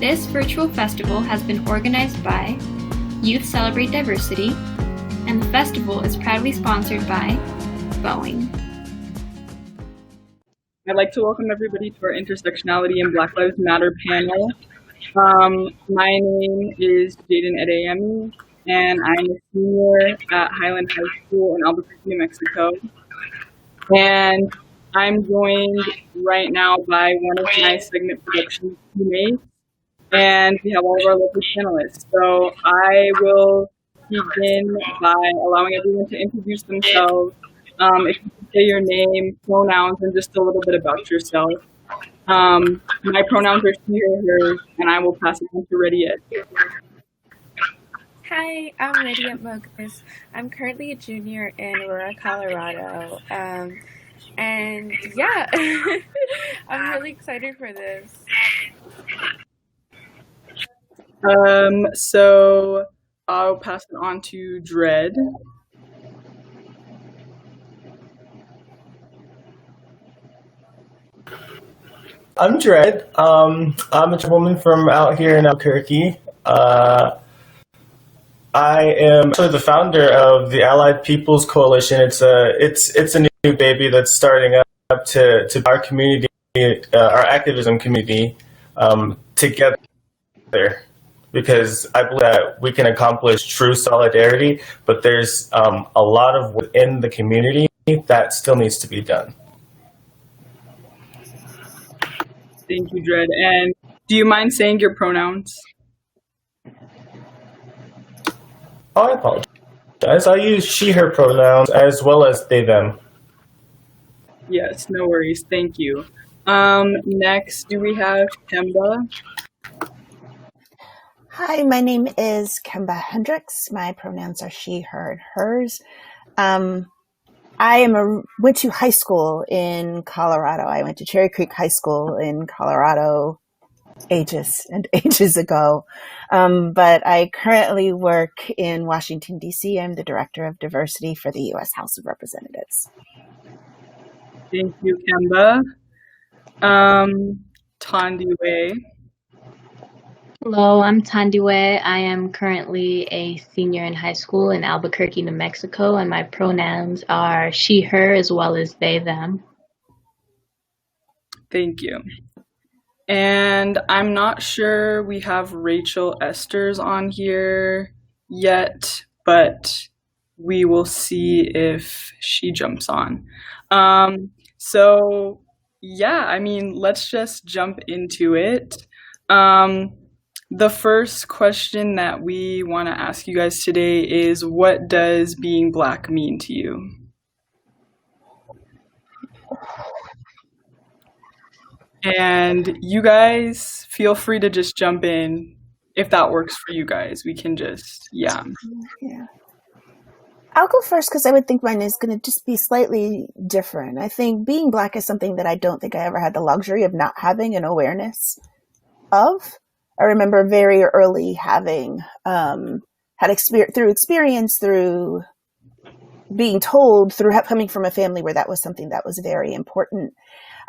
This virtual festival has been organized by Youth Celebrate Diversity, and the festival is proudly sponsored by Boeing. I'd like to welcome everybody to our Intersectionality and Black Lives Matter panel. My name is Jaden Adeyemi, and I'm a senior at Highland High School in Albuquerque, New Mexico. And I'm joined right now by one of my segment production teammates, and we have all of our local panelists. So I will begin by allowing everyone to introduce themselves. If you can say your name, pronouns, and just a little bit about yourself. My pronouns are she, her, hers, and I will pass it on to Rediet. Hi, I'm Rediet Mogus. I'm currently a junior in Aurora, Colorado. And yeah, I'm really excited for this. So I'll pass it on to Dred. I'm Dred. I'm a woman from out here in Albuquerque. I am actually the founder of the Allied Peoples Coalition. It's a new baby that's starting up to our community, our activism community, together, because I believe that we can accomplish true solidarity, but there's a lot of within the community that still needs to be done. Thank you, Dred. And do you mind saying your pronouns? Oh, I apologize. I use she, her pronouns as well as they, them. Yes, no worries. Thank you. Next, do we have Kemba? Hi, my name is Kemba Hendricks. My pronouns are she, her, and hers. I went to high school in Colorado. I went to Cherry Creek High School in Colorado ages and ages ago. But I currently work in Washington, D.C. I'm the Director of Diversity for the U.S. House of Representatives. Thank you, Kemba. Tandiwe. Hello, I'm Tandiwe. I am currently a senior in high school in Albuquerque, New Mexico, and my pronouns are she, her, as well as they, them. Thank you. And I'm not sure we have Rachel Esters on here yet, but we will see if she jumps on. So yeah, I mean, let's just jump into it. The first question that we want to ask you guys today is, what does being Black mean to you? And you guys feel free to just jump in if that works for you guys. We can just, yeah. I'll go first because I would think mine is going to just be slightly different. I think being Black is something that I don't think I ever had the luxury of not having an awareness of. I remember very early having through being told, through coming from a family where that was something that was very important.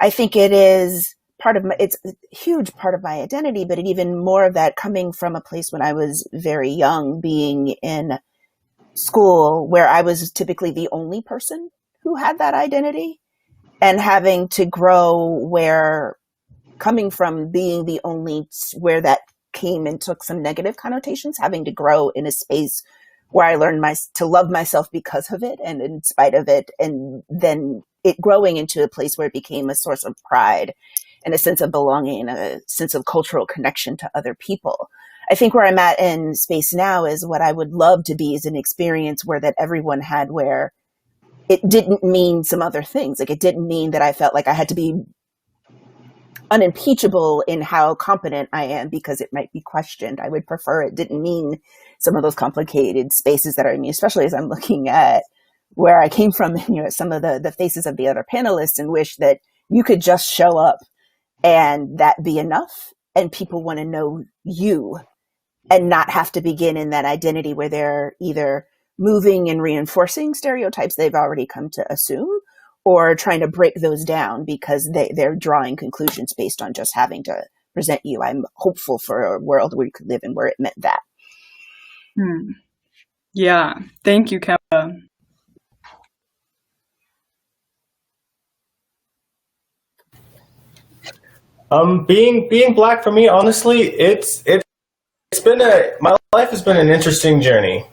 I think it is it's a huge part of my identity, but even more of that coming from a place when I was very young, being in school where I was typically the only person who had that identity, and having to grow where coming from being the only, where that came and took some negative connotations, having to grow in a space where I learned to love myself because of it and in spite of it, and then it growing into a place where it became a source of pride and a sense of belonging and a sense of cultural connection to other people. I think where I'm at in space now is what I would love to be is an experience where that everyone had, where it didn't mean some other things. Like, it didn't mean that I felt like I had to be unimpeachable in how competent I am because it might be questioned. I would prefer it didn't mean some of those complicated spaces that are in me, especially as I'm looking at where I came from, some of the faces of the other panelists, and wish that you could just show up and that be enough. And people want to know you and not have to begin in that identity where they're either moving and reinforcing stereotypes they've already come to assume, or trying to break those down because they're drawing conclusions based on just having to represent you. I'm hopeful for a world where you could live in where it meant that. Yeah, thank you, Kemba. Being Black for me, honestly, my life has been an interesting journey.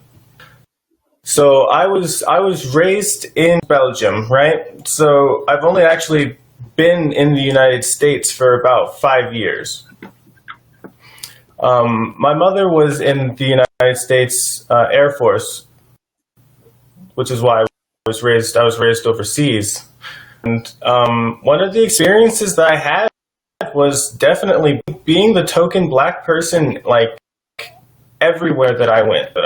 So I was raised in Belgium, right? So I've only actually been in the United States for about 5 years. My mother was in the United States Air Force, which is why I was raised overseas. And one of the experiences that I had was definitely being the token Black person, like everywhere that I went.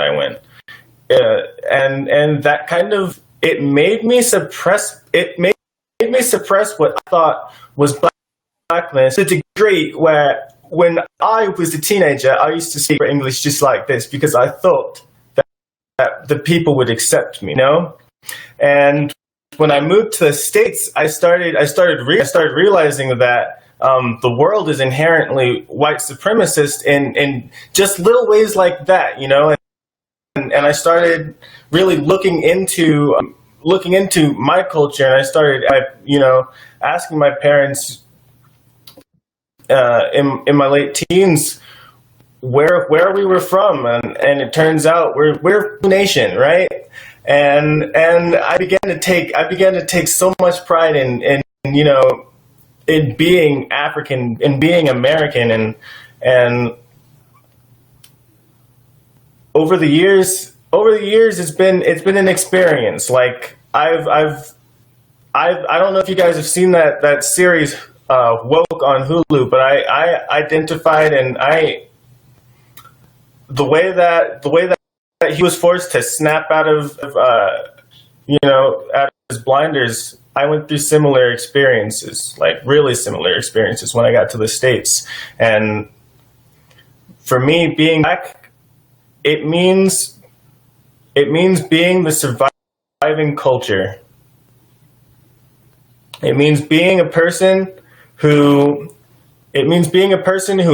And that kind of it made me suppress what I thought was Blackness to a degree where when I was a teenager, I used to speak English just like this because I thought that the people would accept me, you know? And when I moved to the States, I started realizing that the world is inherently white supremacist in just little ways like that, you know? And I started really looking into my culture, and I started, asking my parents in my late teens where we were from, and it turns out we're a nation, right? And I began to take so much pride in being African, in being American, and over the years it's been an experience. Like I don't know if you guys have seen that series Woke on Hulu, but I identified, and the way that he was forced to snap out of his blinders. I went through similar experiences, like really similar experiences when I got to the States. And for me, being Black, it means being the surviving culture. It means being a person who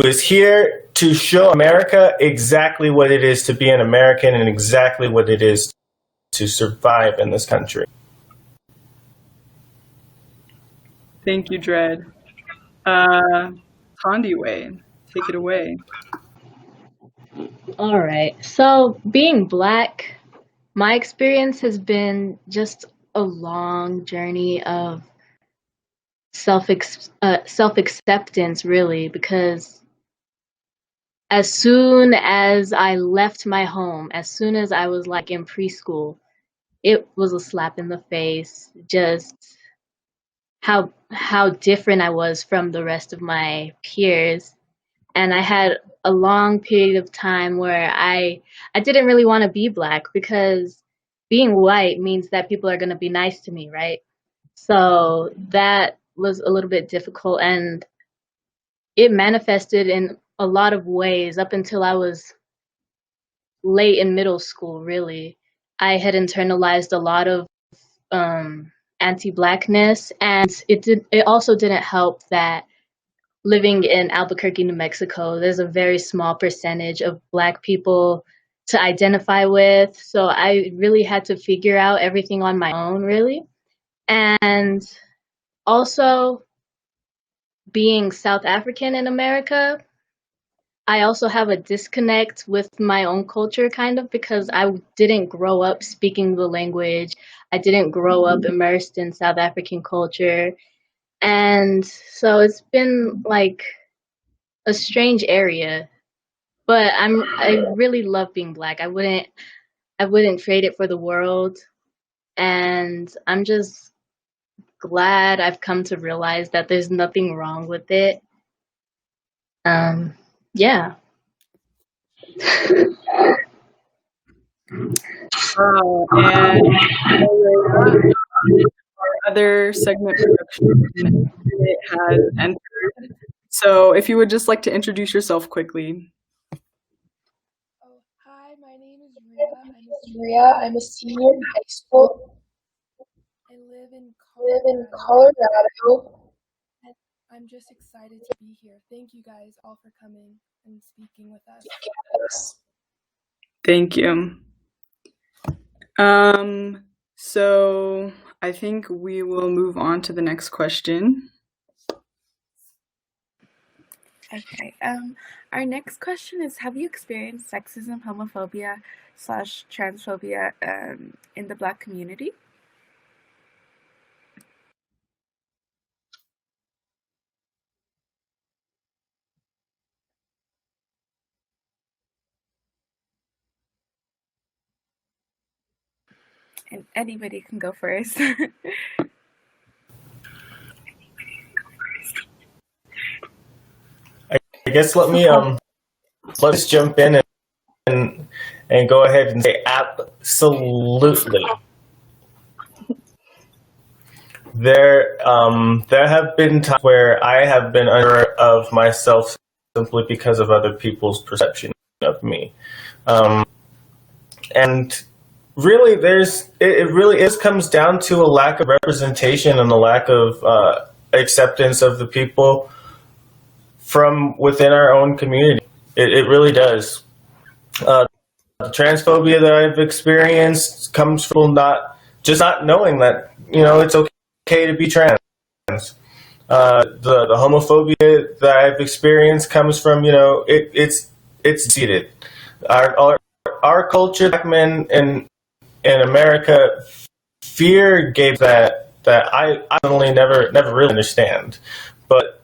is here to show America exactly what it is to be an American and exactly what it is to survive in this country. Thank you, Dred. Condiway, take it away. All right. So, being Black, my experience has been just a long journey of self-acceptance, really, because as soon as I left my home, as soon as I was like in preschool, it was a slap in the face, just how different I was from the rest of my peers. And I had a long period of time where I didn't really want to be Black, because being white means that people are going to be nice to me, right? So that was a little bit difficult, and it manifested in a lot of ways up until I was late in middle school, really. I had internalized a lot of anti-Blackness, and it also didn't help that living in Albuquerque, New Mexico, there's a very small percentage of Black people to identify with. So I really had to figure out everything on my own, really. And also, being South African in America, I also have a disconnect with my own culture, kind of, because I didn't grow up speaking the language. I didn't grow up immersed in South African culture. And so it's been like a strange area. But I really love being Black. I wouldn't trade it for the world. And I'm just glad I've come to realize that there's nothing wrong with it. Yeah. And other segment production it has entered. So if you would just like to introduce yourself quickly. Hi, my name is Ria. I'm a senior in high school. I live in Colorado. I'm just excited to be here. Thank you guys all for coming and speaking with us. Thank you. So I think we will move on to the next question. Okay. Our next question is: have you experienced sexism, homophobia / transphobia in the Black community? And anybody can go first. I guess let's jump in and go ahead and say absolutely. There have been times where I have been unsure of myself simply because of other people's perception of me, and really, it really comes down to a lack of representation and a lack of acceptance of the people from within our own community. It really does. The transphobia that I've experienced comes from not knowing that it's okay to be trans. The homophobia that I've experienced comes from it's seated. Our culture, Black men in America, fear gave that I personally never really understand, but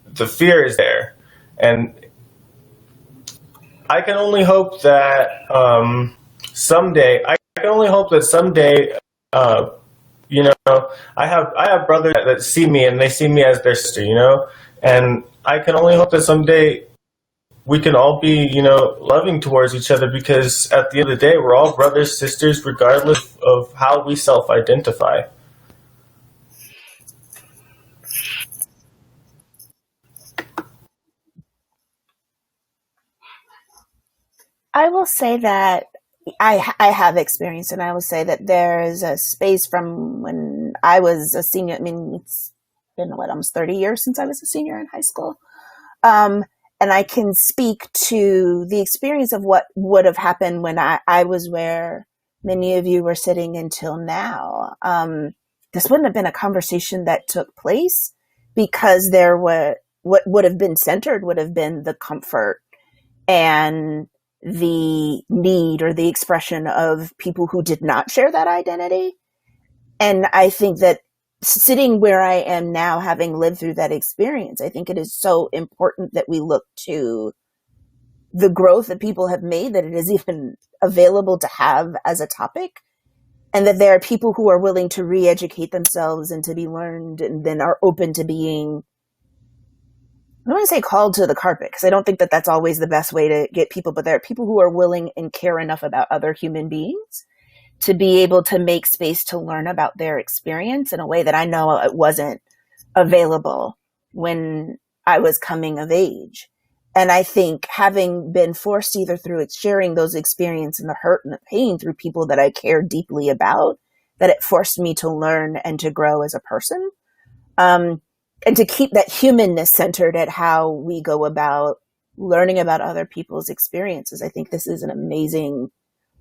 the fear is there, and I can only hope that someday. I have brothers that see me and they see me as their sister, and I can only hope that someday we can all be, loving towards each other, because at the end of the day, we're all brothers, sisters, regardless of how we self-identify. I will say that I have experience, and I will say that there is a space from when I was a senior. I mean, it's been almost 30 years since I was a senior in high school. And I can speak to the experience of what would have happened when I was where many of you were sitting until now. This wouldn't have been a conversation that took place, because what would have been centered would have been the comfort and the need or the expression of people who did not share that identity. And I think that sitting where I am now, having lived through that experience, I think it is so important that we look to the growth that people have made, that it is even available to have as a topic, and that there are people who are willing to re-educate themselves and to be learned, and then are open to being, I don't want to say called to the carpet, because I don't think that that's always the best way to get people, but there are people who are willing and care enough about other human beings to be able to make space to learn about their experience in a way that I know it wasn't available when I was coming of age. And I think having been forced either through sharing those experiences and the hurt and the pain through people that I care deeply about, that it forced me to learn and to grow as a person. And to keep that humanness centered at how we go about learning about other people's experiences. I think this is an amazing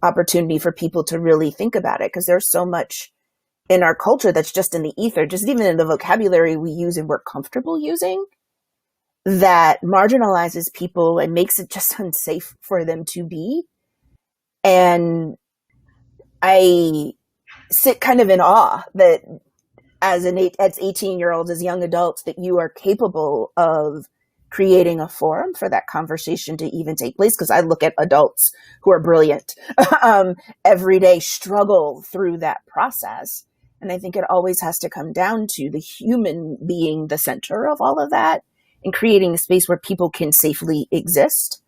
opportunity for people to really think about it, because there's so much in our culture that's just in the ether, just even in the vocabulary we use and we're comfortable using, that marginalizes people and makes it just unsafe for them to be. And I sit kind of in awe that as 18-year-olds, as young adults, that you are capable of creating a forum for that conversation to even take place. Because I look at adults who are brilliant every day struggle through that process. And I think it always has to come down to the human being the center of all of that, and creating a space where people can safely exist,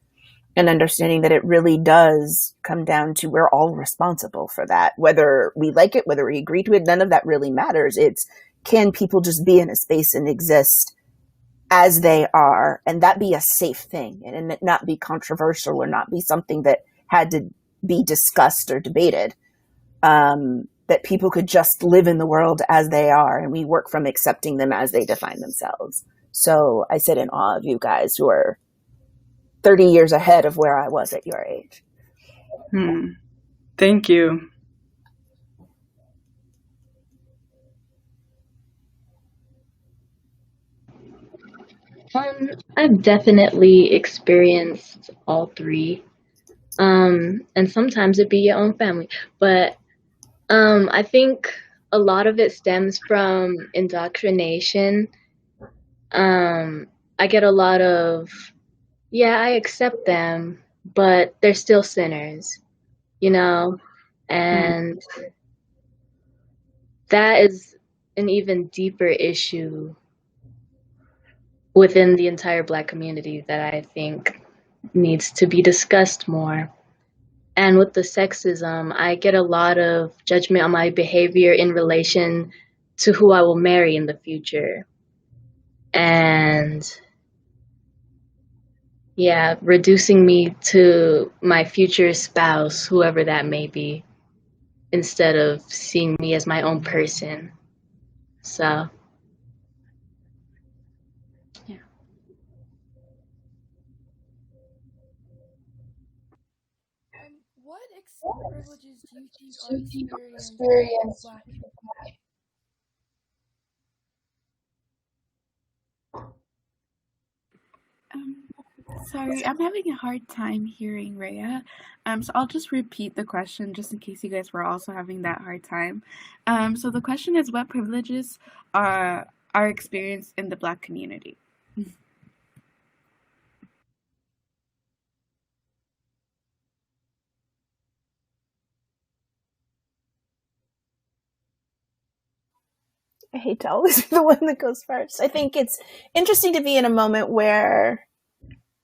and understanding that it really does come down to we're all responsible for that. Whether we like it, whether we agree to it, none of that really matters. It's, can people just be in a space and exist as they are, and that be a safe thing, and it not be controversial or not be something that had to be discussed or debated. That people could just live in the world as they are, and we work from accepting them as they define themselves. So I sit in awe of you guys who are 30 years ahead of where I was at your age. Thank you. I've definitely experienced all three. And sometimes it be your own family. But I think a lot of it stems from indoctrination. I get a lot of, yeah, I accept them, but they're still sinners, you know? And that is an even deeper issue within the entire Black community that I think needs to be discussed more. And with the sexism, I get a lot of judgment on my behavior in relation to who I will marry in the future. And yeah, reducing me to my future spouse, whoever that may be, instead of seeing me as my own person. So, yeah. What privileges do you think are experienced by Black people? Sorry, I'm having a hard time hearing Rhea. So I'll just repeat the question just in case you guys were also having that hard time. So the question is, what privileges are experienced in the Black community? I hate to always be the one that goes first. I think it's interesting to be in a moment where,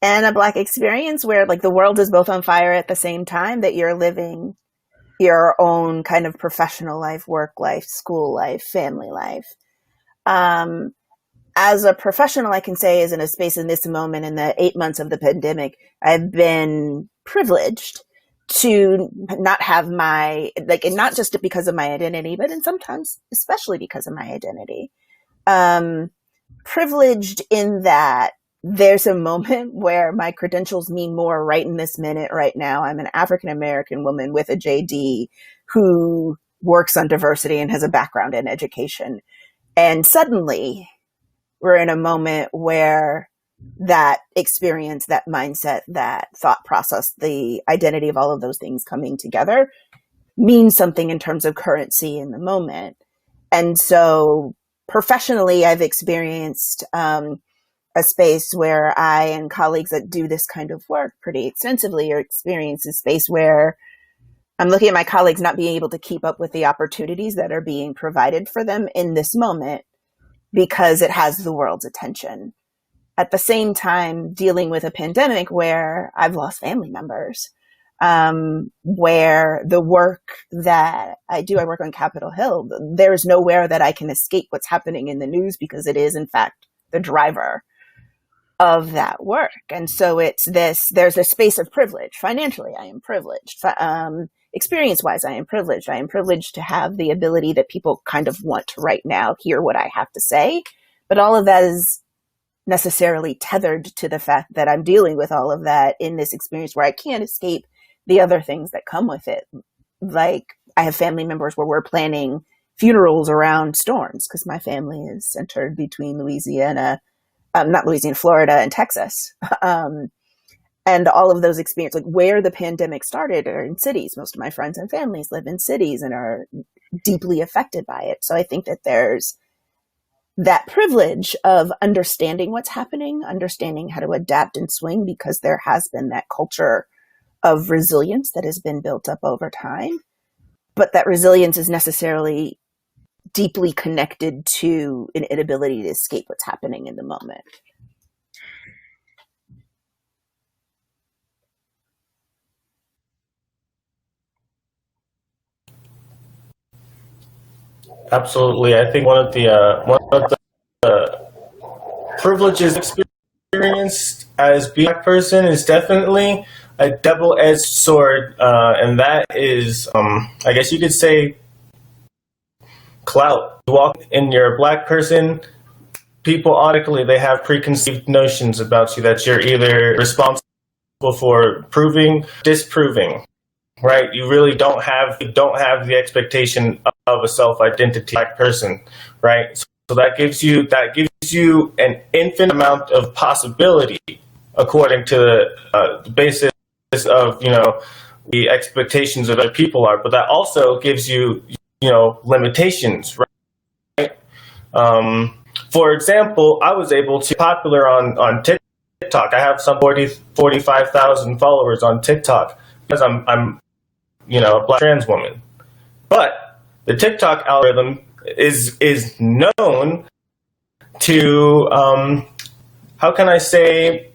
and a Black experience where like the world is both on fire at the same time, that you're living your own kind of professional life, work life, school life, family life. As a professional, I can say is in a space in this moment in the 8 months of the pandemic, I've been privileged to not have my, like, and not just because of my identity, but and sometimes especially because of my identity. Privileged in that there's a moment where my credentials mean more right in this minute, right now. I'm an African-American woman with a JD who works on diversity and has a background in education. And suddenly we're in a moment where that experience, that mindset, that thought process, the identity of all of those things coming together means something in terms of currency in the moment. And so professionally, I've experienced a space where I and colleagues that do this kind of work pretty extensively are experiencing a space where I'm looking at my colleagues not being able to keep up with the opportunities that are being provided for them in this moment because it has the world's attention. At the same time, dealing with a pandemic where I've lost family members, where the work that I do, I work on Capitol Hill, there's nowhere that I can escape what's happening in the news because it is, in fact, the driver of that work. And so it's this, there's a space of privilege. Financially, I am privileged. Experience-wise, I am privileged. I am privileged to have the ability that people kind of want to right now hear what I have to say. But all of that is necessarily tethered to the fact that I'm dealing with all of that in this experience where I can't escape the other things that come with it. Like I have family members where we're planning funerals around storms because my family is centered between Florida and Texas. And all of those experiences, like where the pandemic started are in cities. Most of my friends and families live in cities and are deeply affected by it. So I think that there's that privilege of understanding what's happening, understanding how to adapt and swing, because there has been that culture of resilience that has been built up over time. But that resilience is necessarily deeply connected to an inability to escape what's happening in the moment. Absolutely. I think one of the privileges experienced as being a Black person is definitely a double-edged sword, and that is, I guess you could say, clout. You walk in your Black person, people automatically, they have preconceived notions about you that you're either responsible for proving, disproving, right? You really don't have the expectation of a self-identity Black person, right? So that gives you an infinite amount of possibility according to the basis of, you know, the expectations of other people are, but that also gives you, you know, limitations, right? For example, I was able to be popular on TikTok. I have some 45,000 followers on TikTok because I'm you know, a Black trans woman. But the TikTok algorithm is known to how can I say,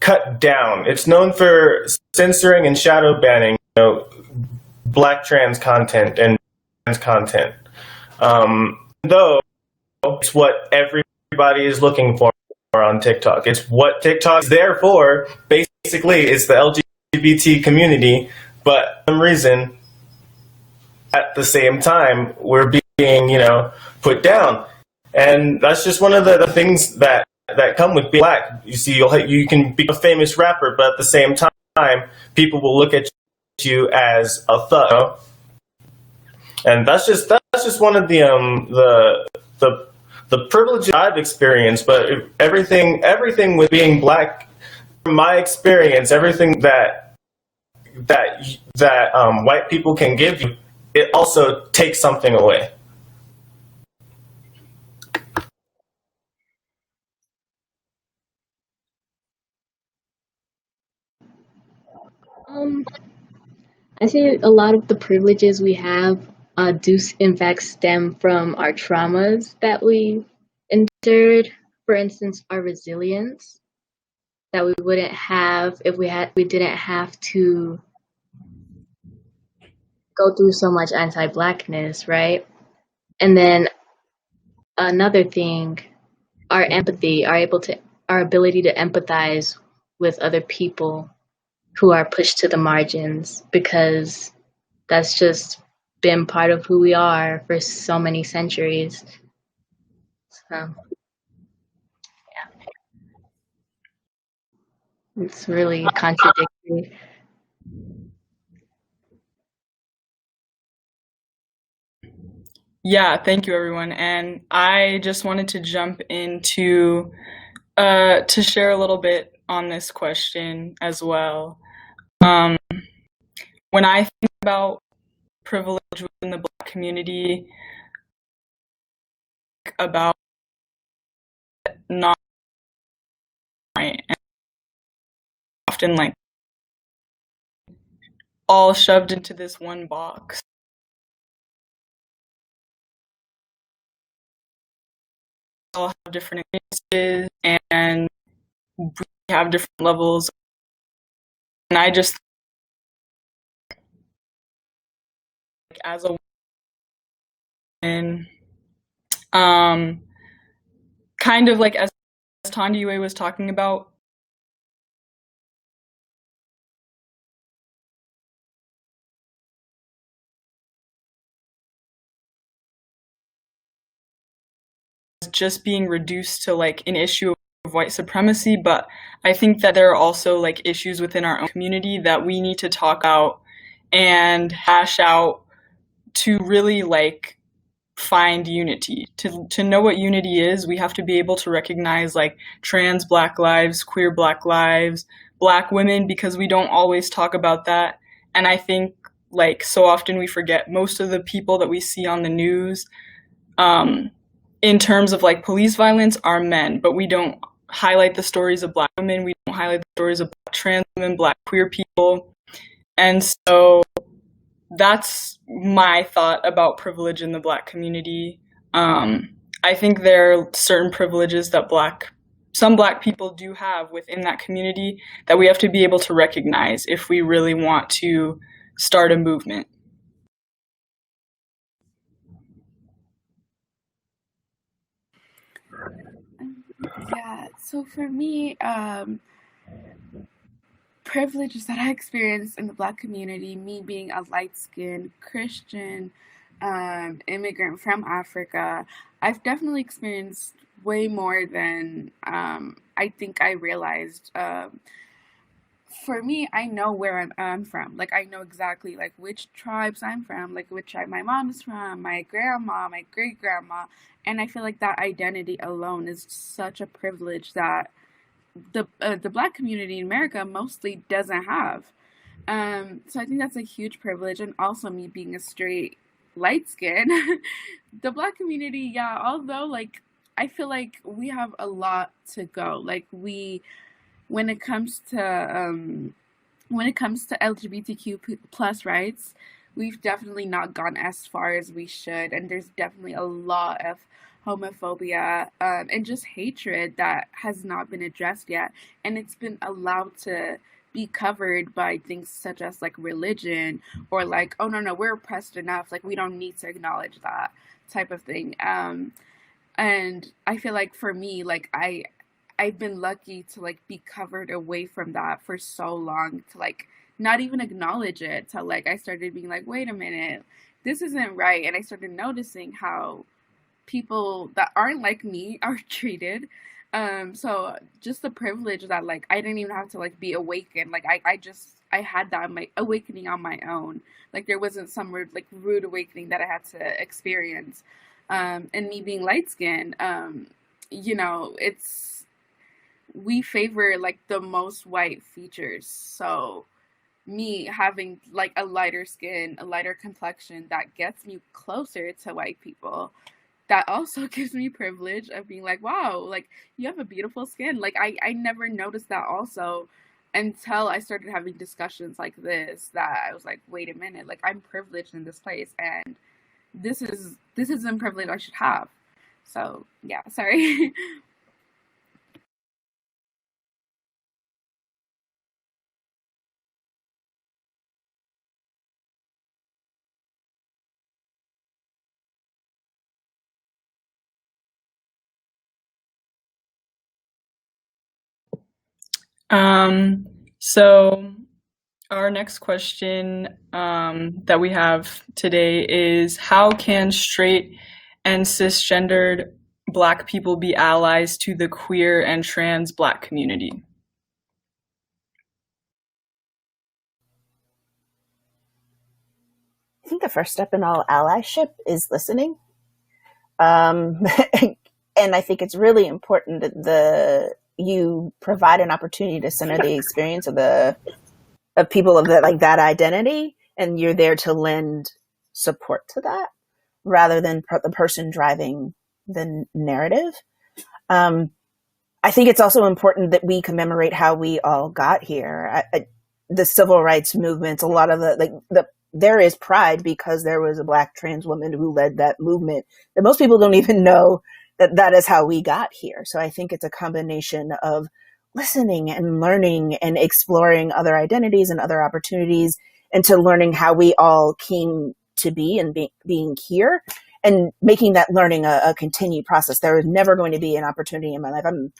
cut down. It's known for censoring and shadow banning, you know, Black trans content and trans content. Though it's what everybody is looking for on TikTok. It's what TikTok is there for. Basically, it's the LGBT community, but for some reason, at the same time, we're being, you know, put down. And that's just one of the things that come with being Black. You see, you can be a famous rapper, but at the same time, people will look at you as a thug. You know? And that's just one of the privileges I've experienced. But everything with being Black, from my experience, everything that white people can give you, it also takes something away. I see a lot of the privileges we have do in fact stem from our traumas that we endured. For instance, our resilience that we wouldn't have if we didn't have to go through so much anti-Blackness, right? And then another thing, our empathy, our ability to empathize with other people who are pushed to the margins, because that's just been part of who we are for so many centuries. So, yeah. It's really contradictory. Yeah, thank you, everyone. And I just wanted to jump into to share a little bit on this question as well. When I think about privilege within the Black community, about not right, and often like all shoved into this one box. All have different experiences and we have different levels, and I just, as a woman, kind of like as Tandiwe was talking about, just being reduced to like an issue of white supremacy, but I think that there are also like issues within our own community that we need to talk about and hash out to really like find unity. To know what unity is, we have to be able to recognize like trans Black lives, queer Black lives, Black women, because we don't always talk about that. And I think like so often we forget most of the people that we see on the news in terms of like police violence are men, but we don't highlight the stories of Black women, we don't highlight the stories of Black trans women, Black queer people. And so that's my thought about privilege in the Black community. I think there are certain privileges that some Black people do have within that community that we have to be able to recognize if we really want to start a movement. Yeah, so for me, privileges that I experienced in the Black community, me being a light-skinned Christian immigrant from Africa, I've definitely experienced way more than I think I realized. For me, I know where I'm from. Like, I know exactly like which tribes I'm from, like which tribe my mom is from, my grandma, my great grandma, and I feel like that identity alone is such a privilege that the Black community in America mostly doesn't have. So I think that's a huge privilege, and also me being a straight light skin, the Black community, yeah. Although like I feel like we have a lot to go. Like we when it comes to LGBTQ plus rights, we've definitely not gone as far as we should, and there's definitely a lot of homophobia and just hatred that has not been addressed yet, and it's been allowed to be covered by things such as like religion, or like, oh no, we're oppressed enough, like we don't need to acknowledge that type of thing. And I feel like for me, like I've been lucky to like be covered away from that for so long, to like not even acknowledge it, till like I started being like, wait a minute, this isn't right. And I started noticing how people that aren't like me are treated. So just the privilege that like I didn't even have to like be awakened. Like I had that my awakening on my own. Like there wasn't some rude awakening that I had to experience. And me being light skinned, it's we favor like the most white features. So me having like a lighter skin, a lighter complexion, that gets me closer to white people. That also gives me privilege of being like, wow, like you have a beautiful skin. Like I never noticed that also until I started having discussions like this, that I was like, wait a minute, like I'm privileged in this place, and this is a privilege I should have. So yeah, sorry. So our next question that we have today is, how can straight and cisgendered Black people be allies to the queer and trans Black community? I think the first step in all allyship is listening. And I think it's really important that you provide an opportunity to center the experience of people of that identity, and you're there to lend support to that rather than the person driving the narrative. I think it's also important that we commemorate how we all got here. The civil rights movements, a lot of there is pride because there was a Black trans woman who led that movement, that most people don't even know that is how we got here. So I think it's a combination of listening and learning and exploring other identities and other opportunities, and to learning how we all came to be and being here, and making that learning a continued process. There is never going to be an opportunity in my life. I'm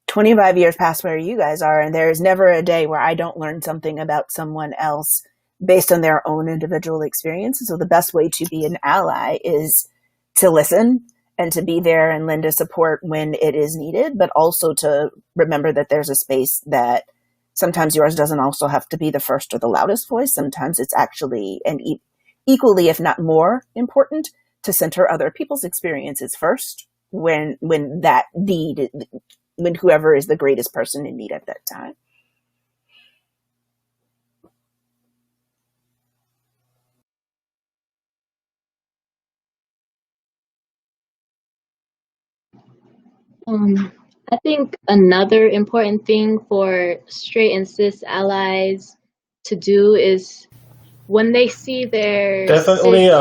25 years past where you guys are, and there is never a day where I don't learn something about someone else based on their own individual experiences. So the best way to be an ally is to listen and to be there and lend a support when it is needed, but also to remember that there's a space that sometimes yours doesn't also have to be the first or the loudest voice. Sometimes it's actually, and equally, if not more important, to center other people's experiences first when that need, when whoever is the greatest person in need at that time. I think another important thing for straight and cis allies to do is, when they see their Definitely, cis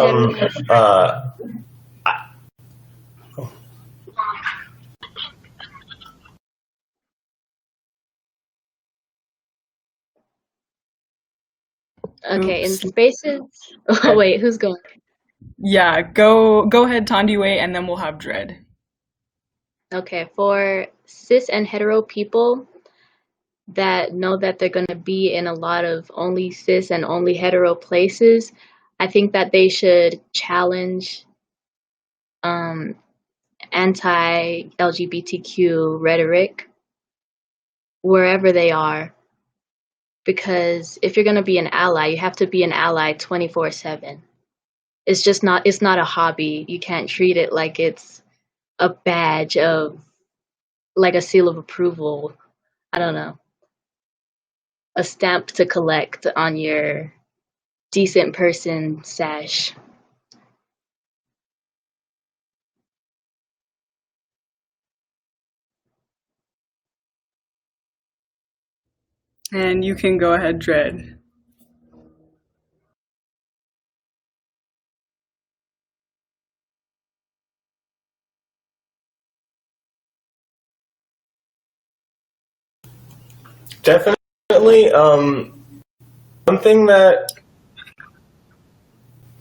okay, in spaces. Oh wait, who's going? Yeah, go ahead, Tandiwe, and then we'll have Dred. Okay, for cis and hetero people that know that they're going to be in a lot of only cis and only hetero places, I think that they should challenge anti-LGBTQ rhetoric wherever they are. Because if you're going to be an ally, you have to be an ally 24/7. It's not a hobby. You can't treat it like it's a badge of, like a seal of approval. I don't know. A stamp to collect on your decent person sash. And you can go ahead, Dred. Definitely, one thing that,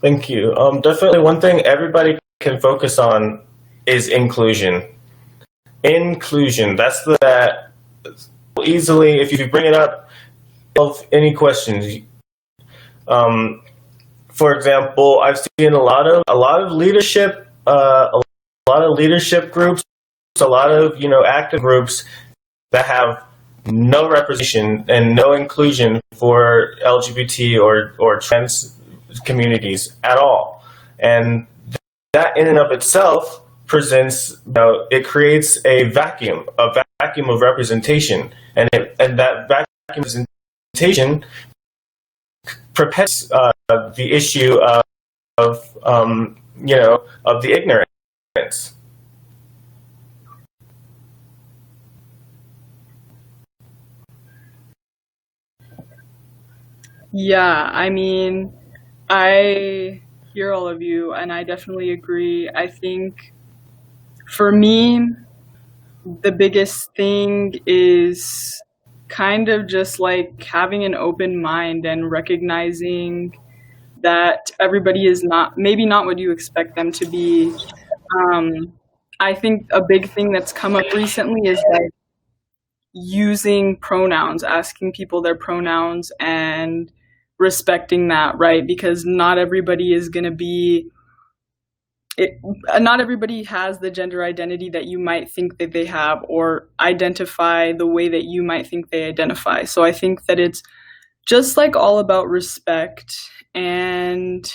thank you. Definitely one thing everybody can focus on is inclusion. Inclusion, that easily, if you bring it up, of any questions. For example, I've seen a lot of leadership, a lot of leadership groups, a lot of active groups that have no representation and no inclusion for LGBT or trans communities at all, and that in and of itself presents, it creates a vacuum of representation, and that vacuum of representation perpetuates the issue of of the ignorance. Yeah, I mean, I hear all of you, and I definitely agree. I think for me, the biggest thing is kind of just like having an open mind and recognizing that everybody is maybe not what you expect them to be. I think a big thing that's come up recently is that using pronouns, asking people their pronouns and respecting that, right? Because not everybody is going to be not everybody has the gender identity that you might think that they have, or identify the way that you might think they identify. So I think that it's just like all about respect, and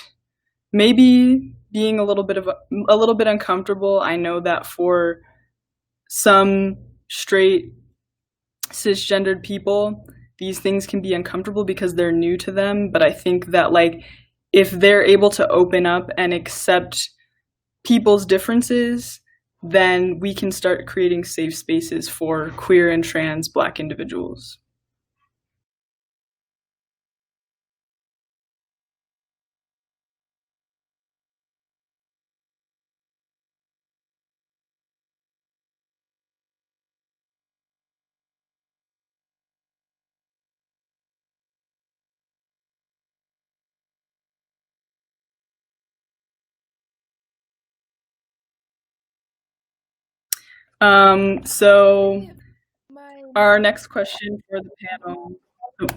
maybe being a little bit uncomfortable. I know that for some straight cisgendered people, these things can be uncomfortable because they're new to them, but I think that like if they're able to open up and accept people's differences, then we can start creating safe spaces for queer and trans Black individuals. So our next question for the panel. Oh,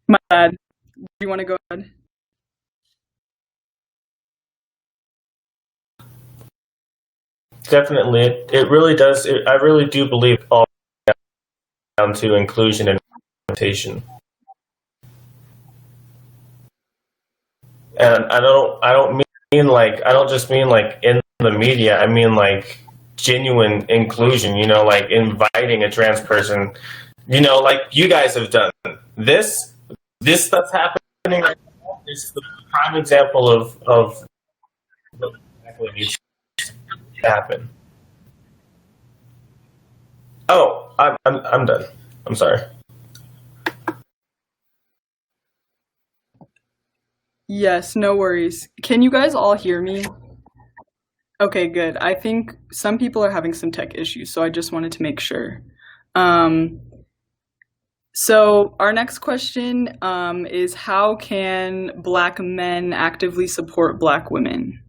my bad. Do you want to go ahead? Definitely, it really does. I really do believe it all down to inclusion and representation. And I don't just mean like in the media. I mean like genuine inclusion. Like inviting a trans person. Like you guys have done. This stuff's happening right now. It's the prime example of what exactly needs to happen. Oh, I'm done. I'm sorry. Yes, no worries. Can you guys all hear me? Okay, good. I think some people are having some tech issues, so I just wanted to make sure. So our next question is, how can Black men actively support Black women?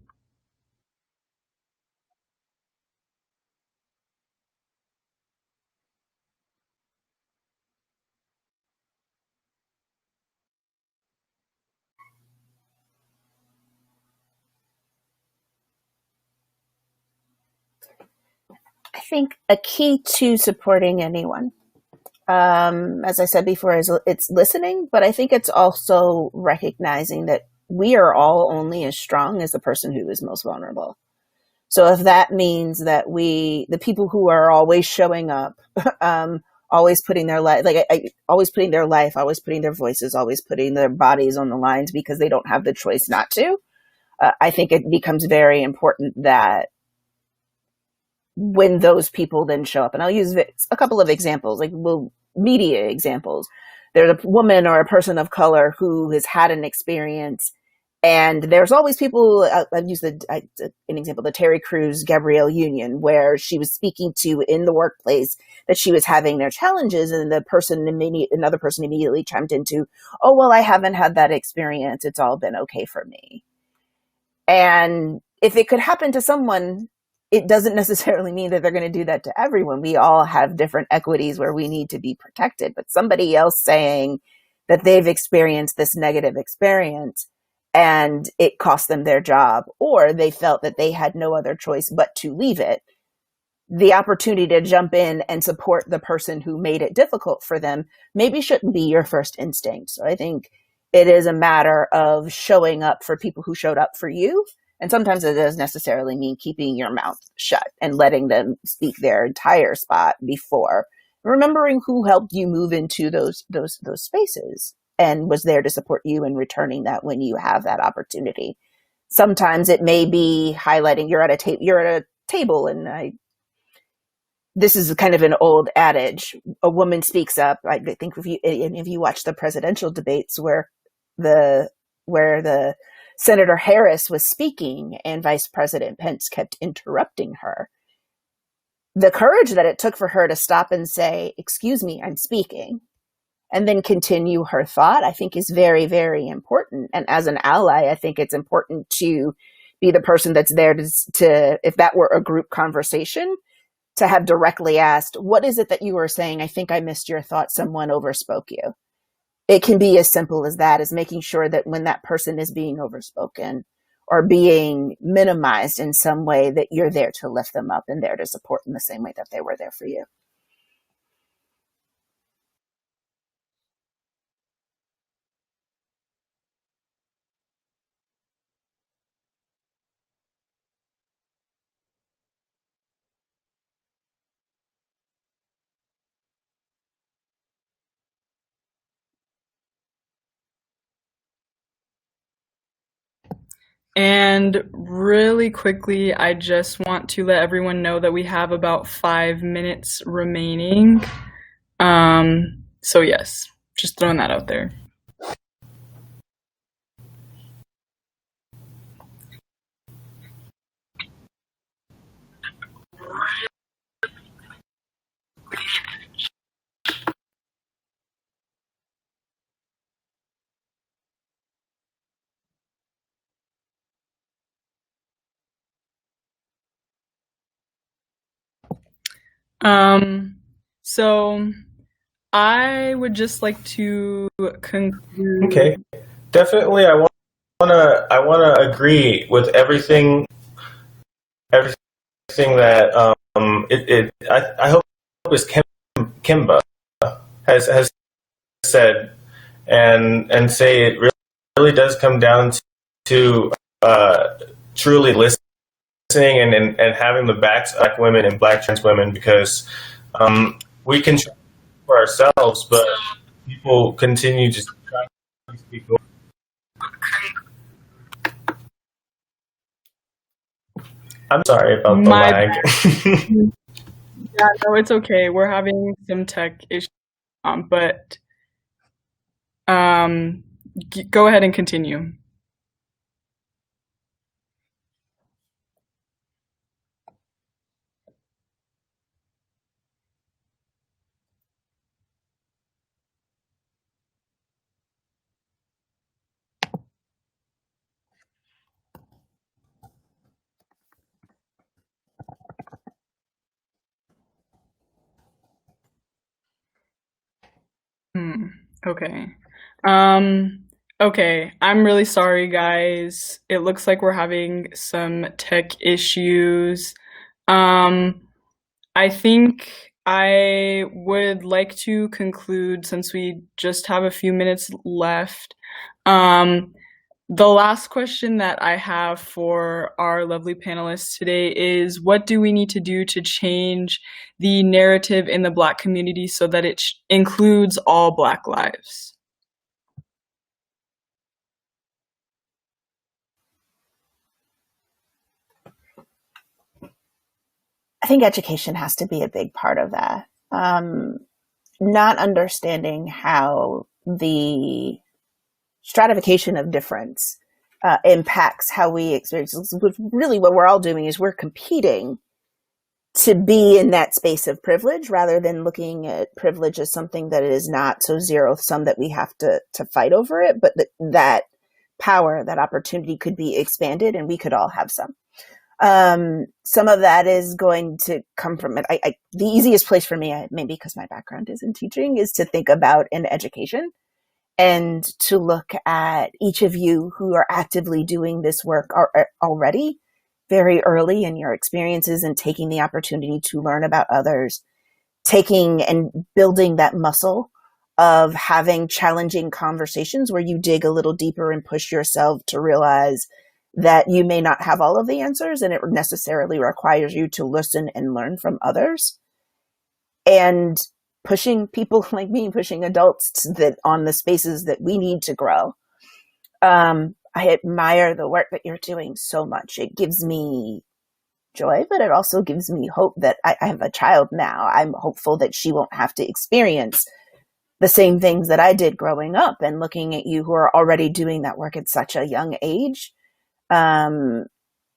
think a key to supporting anyone, as I said before, is it's listening, but I think it's also recognizing that we are all only as strong as the person who is most vulnerable. So if that means that the people who are always showing up, always putting their life, always putting their life, always putting their voices, always putting their bodies on the lines because they don't have the choice not to, I think it becomes very important that when those people then show up, and I'll use a couple of examples, media examples. There's a woman or a person of color who has had an experience, and there's always people, I've used an example, the Terry Crews Gabrielle Union, where she was speaking to in the workplace that she was having their challenges, and another person immediately chimed into, oh, well, I haven't had that experience. It's all been okay for me. And if it could happen to someone, it doesn't necessarily mean that they're going to do that to everyone. We all have different equities where we need to be protected, but somebody else saying that they've experienced this negative experience and it cost them their job, or they felt that they had no other choice but to leave it, the opportunity to jump in and support the person who made it difficult for them maybe shouldn't be your first instinct. So I think it is a matter of showing up for people who showed up for you. And sometimes it doesn't necessarily mean keeping your mouth shut and letting them speak their entire spot before. Remembering who helped you move into those spaces and was there to support you and returning that when you have that opportunity. Sometimes it may be highlighting you're at a table, and this is kind of an old adage. A woman speaks up. I think if you watch the presidential debates where the Senator Harris was speaking and Vice President Pence kept interrupting her, the courage that it took for her to stop and say, "Excuse me, I'm speaking," and then continue her thought, I think is very, very important. And as an ally, I think it's important to be the person that's there to if that were a group conversation, to have directly asked, what is it that you were saying? I think I missed your thought. Someone overspoke you. It can be as simple as that, as making sure that when that person is being overspoken or being minimized in some way, that you're there to lift them up and there to support in the same way that they were there for you. And really quickly, I just want to let everyone know that we have about 5 minutes remaining. So yes, just throwing that out there. So I would just like to conclude. Okay, definitely. I wanna agree with everything that I hope it's Kimba has said, and say it really does come down to truly listening and having the backs of Black women and Black trans women, because we can try for ourselves, but people continue to try to speak. I'm sorry about the lag. Yeah, no, it's okay. We're having some tech issues, but go ahead and continue. Okay. Okay, I'm really sorry, guys. It looks like we're having some tech issues. I think I would like to conclude, since we just have a few minutes left. The last question that I have for our lovely panelists today is, what do we need to do to change the narrative in the Black community so that it includes all Black lives? I think education has to be a big part of that. Not understanding how the stratification of difference impacts how we experience. Really, what we're all doing is we're competing to be in that space of privilege, rather than looking at privilege as something that is not so zero sum that we have to fight over it, but that power, that opportunity could be expanded, and we could all have some. Some of that is going to come from it. The easiest place for me, maybe because my background is in teaching, is to think about in education and to look at each of you who are actively doing this work already very early in your experiences, and taking the opportunity to learn about others, taking and building that muscle of having challenging conversations where you dig a little deeper and push yourself to realize that you may not have all of the answers, and it necessarily requires you to listen and learn from others. And pushing people like me, pushing adults that on the spaces that we need to grow. I admire the work that you're doing so much. It gives me joy, but it also gives me hope that I have a child now. I'm hopeful that she won't have to experience the same things that I did growing up, and looking at you who are already doing that work at such a young age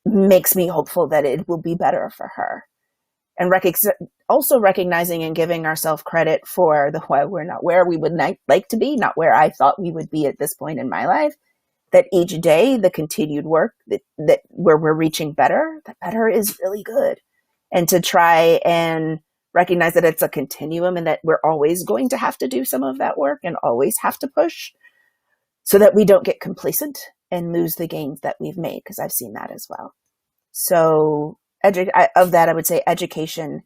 makes me hopeful that it will be better for her. And also recognizing and giving ourselves credit for why we're not where we would like to be, not where I thought we would be at this point in my life, that each day, the continued work that where we're reaching better, that better is really good. And to try and recognize that it's a continuum, and that we're always going to have to do some of that work and always have to push, so that we don't get complacent and lose the gains that we've made, because I've seen that as well. So of that, I would say education,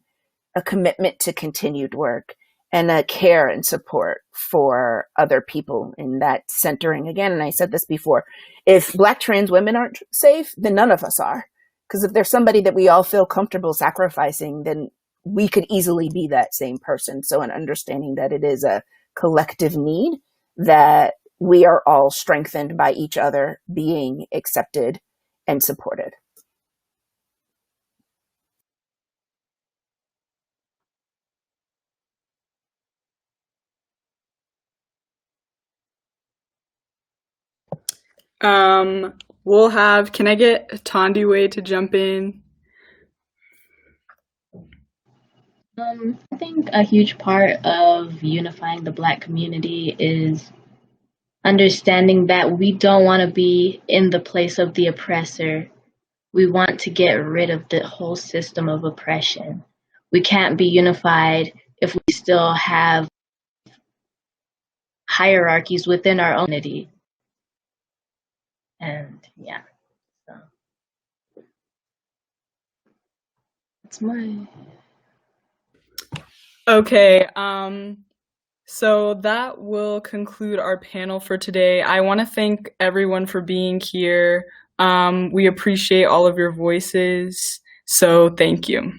a commitment to continued work, and a care and support for other people in that centering. Again, and I said this before, if Black trans women aren't safe, then none of us are. Because if there's somebody that we all feel comfortable sacrificing, then we could easily be that same person. So an understanding that it is a collective need, that we are all strengthened by each other being accepted and supported. Can I get Tandiwe to jump in? I think a huge part of unifying the Black community is understanding that we don't want to be in the place of the oppressor. We want to get rid of the whole system of oppression. We can't be unified if we still have hierarchies within our own community. And yeah, so that's my... Okay, so that will conclude our panel for today. I want to thank everyone for being here. We appreciate all of your voices, so thank you.